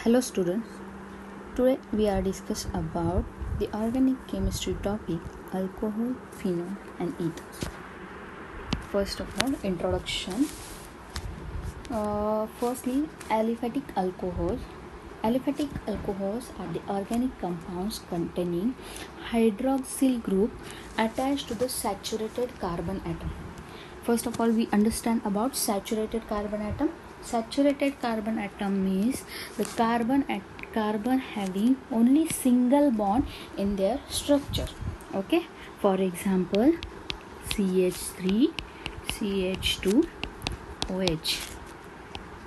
Hello students, today we are discuss about the organic chemistry topic alcohol, phenol and ethers. First of all, introduction. Firstly, aliphatic alcohols. Aliphatic alcohols are the organic compounds containing hydroxyl group attached to the saturated carbon atom. First of all, we understand about saturated carbon atom. Saturated carbon atom means the carbon having only single bond in their structure. Okay, for example, CH3, CH2, OH,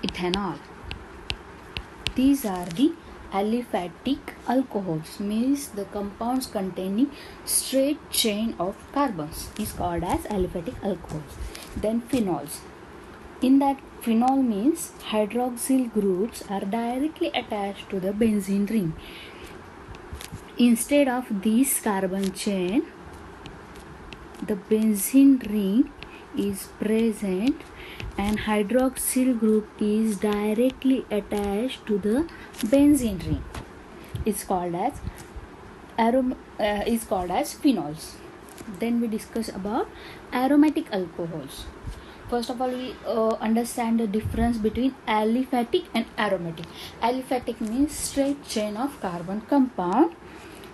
ethanol. These are the aliphatic alcohols, means the compounds containing straight chain of carbons is called as aliphatic alcohols. Then phenols. In that, phenol means hydroxyl groups are directly attached to the benzene ring. Instead of this carbon chain, the benzene ring is present and hydroxyl group is directly attached to the benzene ring. It's called as phenols. Then we discuss about aromatic alcohols. First of all, we understand the difference between aliphatic and aromatic. Aliphatic means straight chain of carbon compound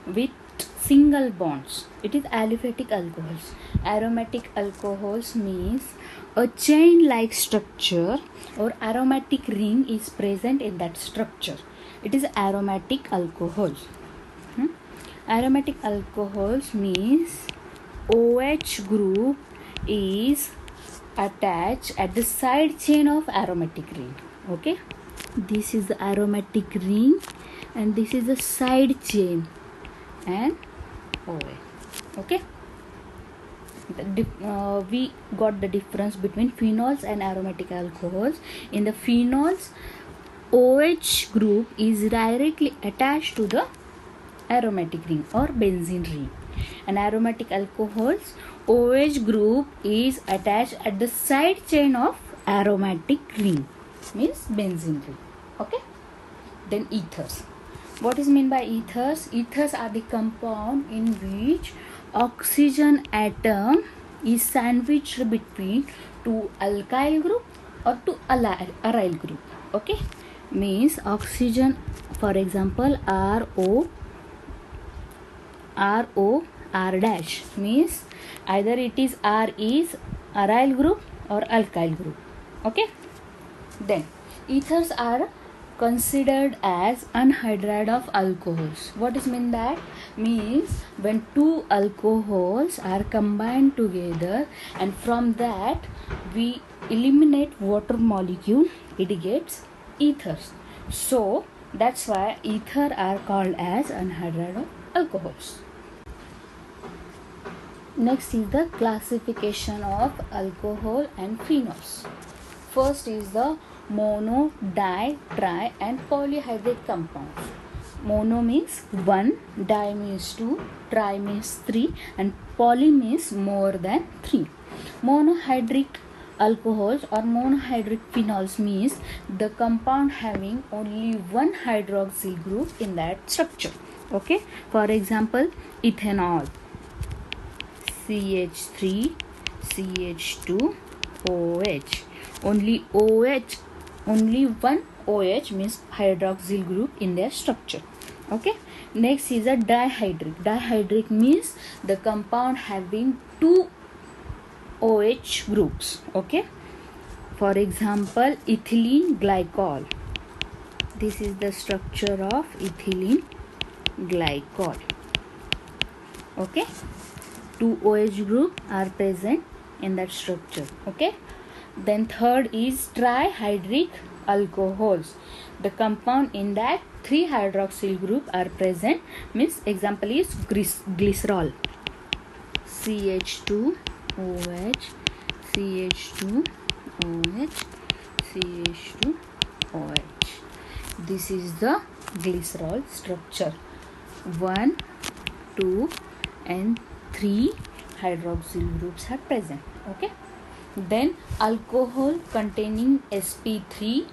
with single bonds. It is aliphatic alcohols. Aromatic alcohols means a chain-like structure or aromatic ring is present in that structure. It is aromatic alcohols. Aromatic alcohols means OH group is attached at the side chain of aromatic ring. Okay, this is the aromatic ring and this is the side chain and OH. Okay, we got the difference between phenols and aromatic alcohols. In the phenols, OH group is directly attached to the aromatic ring or benzene ring. And aromatic alcohols, OH group is attached at the side chain of aromatic ring, means benzene ring. Okay. Then ethers. What is meant by ethers? Ethers are the compound in which oxygen atom is sandwiched between two alkyl group or two aryl group. Okay, means oxygen, for example, R dash means either it is R is aryl group or alkyl group. Okay. Then ethers are considered as anhydride of alcohols. What is mean that? Means when two alcohols are combined together and from that we eliminate water molecule, it gets ethers. So that's why ether are called as anhydride of alcohols. Next is the classification of alcohol and phenols. First is the mono, di, tri and polyhydrate compounds. Mono means 1, di means 2, tri means 3 and poly means more than 3. Monohydric alcohols or monohydric phenols means the compound having only one hydroxyl group in that structure. Okay, for example, ethanol, CH3, CH2, OH. Only one OH means hydroxyl group in their structure. Okay. Next is a dihydric. Dihydric means the compound having two OH groups. Okay. For example, ethylene glycol. This is the structure of ethylene glycol. Okay. Two OH group are present in that structure. Okay. Then third is trihydric alcohols. The compound in that 3 hydroxyl group are present, means example is glycerol, CH2OH, CH2OH, CH2OH. This is the glycerol structure. 1, 2 and 3 hydroxyl groups are present. Okay. Then alcohol containing sp3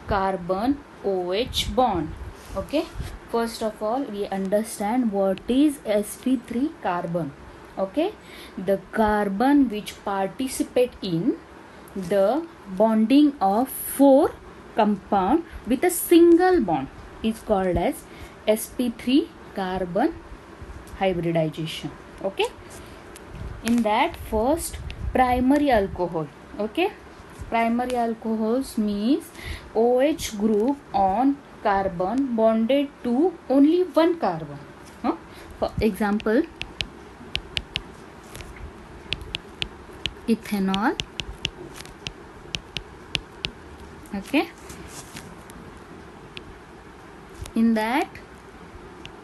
carbon OH bond. Okay, first of all we understand what is sp3 carbon. Okay, the carbon which participate in the bonding of four compound with a single bond is called as sp3 carbon hybridization. Okay, in that first primary alcohol. Okay, primary alcohols means OH group on carbon bonded to only one carbon. For example, ethanol. Okay, in that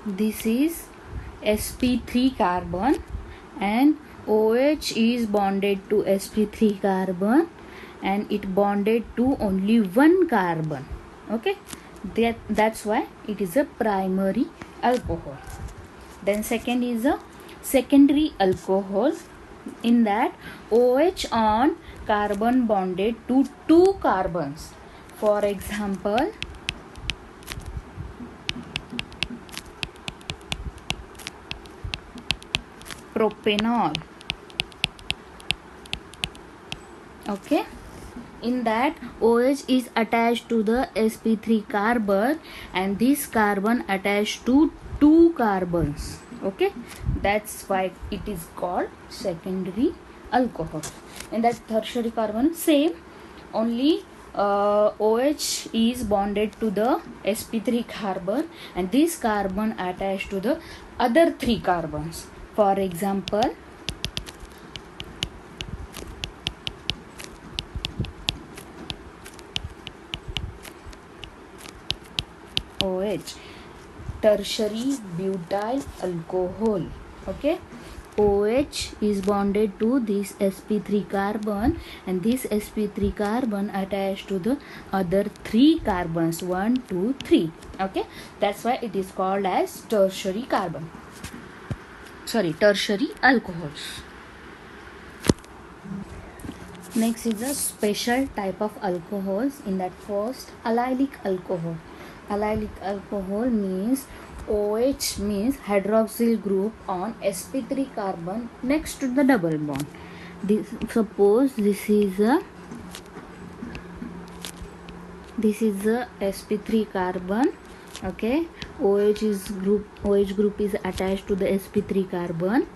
this is sp3 carbon and OH is bonded to sp3 carbon and it bonded to only one carbon. Okay, that's why it is a primary alcohol. Then second is a secondary alcohol. In that OH on carbon bonded to two carbons. For example, propanol. Okay, in that OH is attached to the sp3 carbon and this carbon attached to two carbons. Okay, that's why it is called secondary alcohol. In that tertiary carbon, same, only OH is bonded to the sp3 carbon and this carbon attached to the other three carbons. For example, OH, tertiary butyl alcohol. Okay, OH is bonded to this sp3 carbon and this sp3 carbon attached to the other three carbons, 1 2 3. Okay, that's why it is called as tertiary alcohols. Next is a special type of alcohols. In that first, allylic alcohol. Allylic alcohol means OH means hydroxyl group on sp3 carbon next to the double bond. Suppose this is a sp3 carbon. Okay, OH group is attached to the sp3 carbon.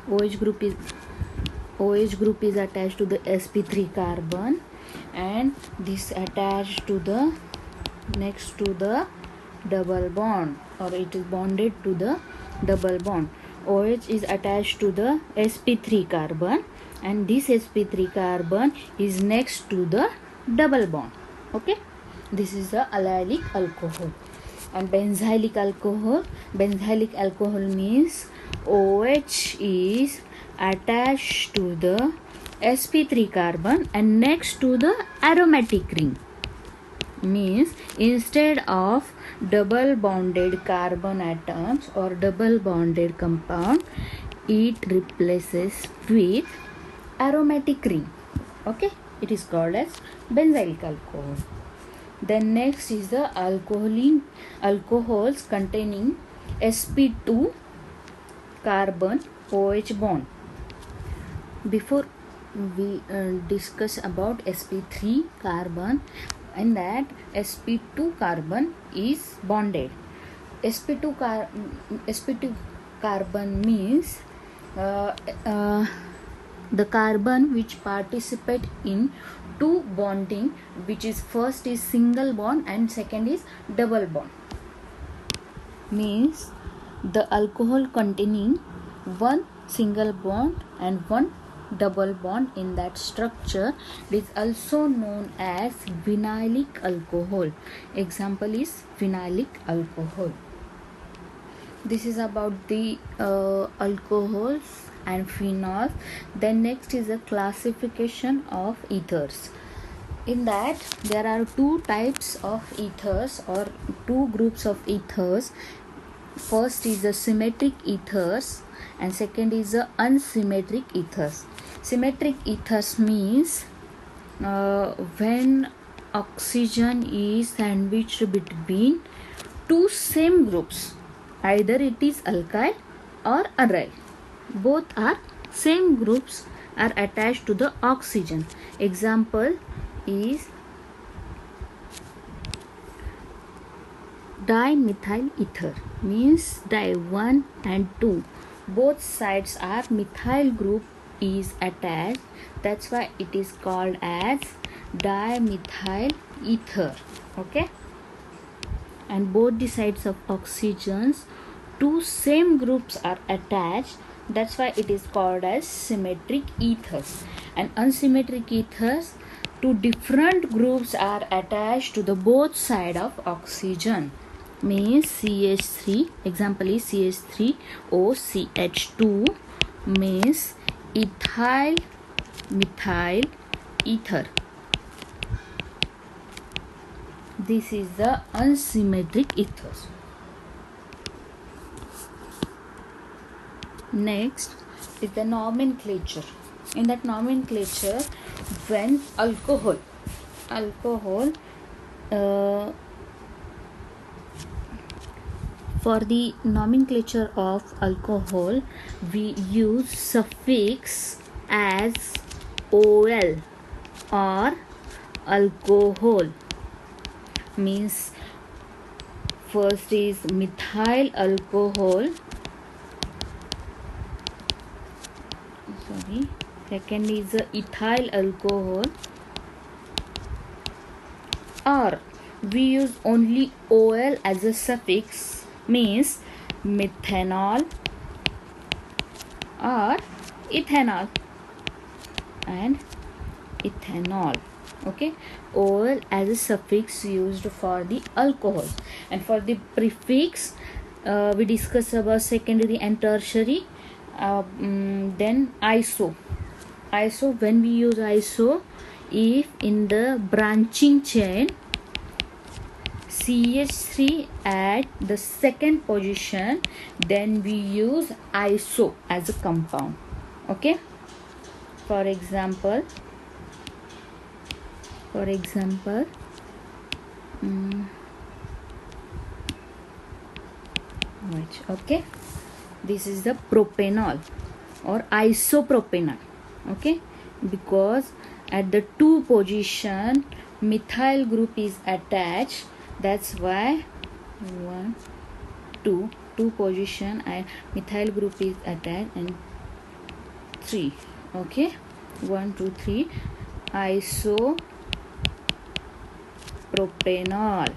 OH group is attached to the sp3 carbon and this attached to the next to the double bond, or it is bonded to the double bond. OH is attached to the sp3 carbon and this sp3 carbon is next to the double bond. Okay, this is the allylic alcohol. And benzylic alcohol means OH is attached to the sp3 carbon and next to the aromatic ring. Means instead of double bonded carbon atoms or double bonded compound, it replaces with aromatic ring. Okay, it is called as benzylic alcohol. Then next is the alcohols containing sp2 carbon OH bond. Before we discuss about sp3 carbon, in that sp2 carbon is bonded. sp2 carbon means the carbon which participate in two bonding, which is first is single bond and second is double bond. Means the alcohol containing one single bond and one double bond in that structure is also known as vinylic alcohol. Example is vinylic alcohol. This is about the alcohols and phenols. Then next is a classification of ethers. In that there are two types of ethers or two groups of ethers. First is the symmetric ethers and second is the unsymmetric ethers. Symmetric ethers means when oxygen is sandwiched between two same groups, either it is alkyl or aryl, both are same groups are attached to the oxygen. Example is dimethyl ether, means di 1 and 2, both sides are methyl group is attached, that's why it is called as dimethyl ether. Okay, and both the sides of oxygens, two same groups are attached, that's why it is called as symmetric ethers. And unsymmetric ethers, two different groups are attached to the both side of oxygen, means CH3, example is CH3OCH2, means ethyl methyl ether. This is the unsymmetric ethers. Next is the nomenclature. In that nomenclature, when alcohol for the nomenclature of alcohol, we use suffix as ol or alcohol, means first is methyl alcohol, second is ethyl alcohol, or we use only ol as a suffix, means methanol or ethanol and ethanol. Okay, ol as a suffix used for the alcohol. And for the prefix, we discuss about secondary and tertiary. Then iso, when we use iso, if in the branching chain CH3 at the second position, then we use iso as a compound. Okay, for example, okay, this is the propanol or isopropanol. Okay, because at the 2 position methyl group is attached, that's why 1 2 position and methyl group is attached, and 3. Okay, 1 2 3 isopropanol.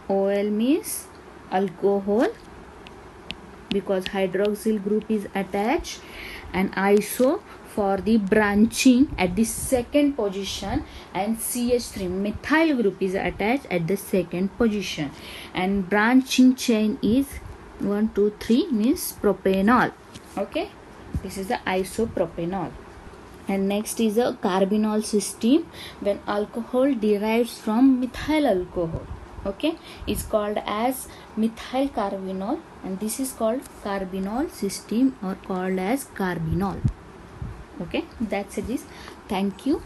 OL means alcohol because hydroxyl group is attached, and iso for the branching at the second position, and CH3 methyl group is attached at the second position, and branching chain is 1 2 3 means propanol. Okay, this is the isopropanol. And next is a carbinol system, when alcohol derives from methyl alcohol. Okay, it's called as methyl carbinol, and this is called carbinol system or called as carbinol. Okay, that's it. Thank you.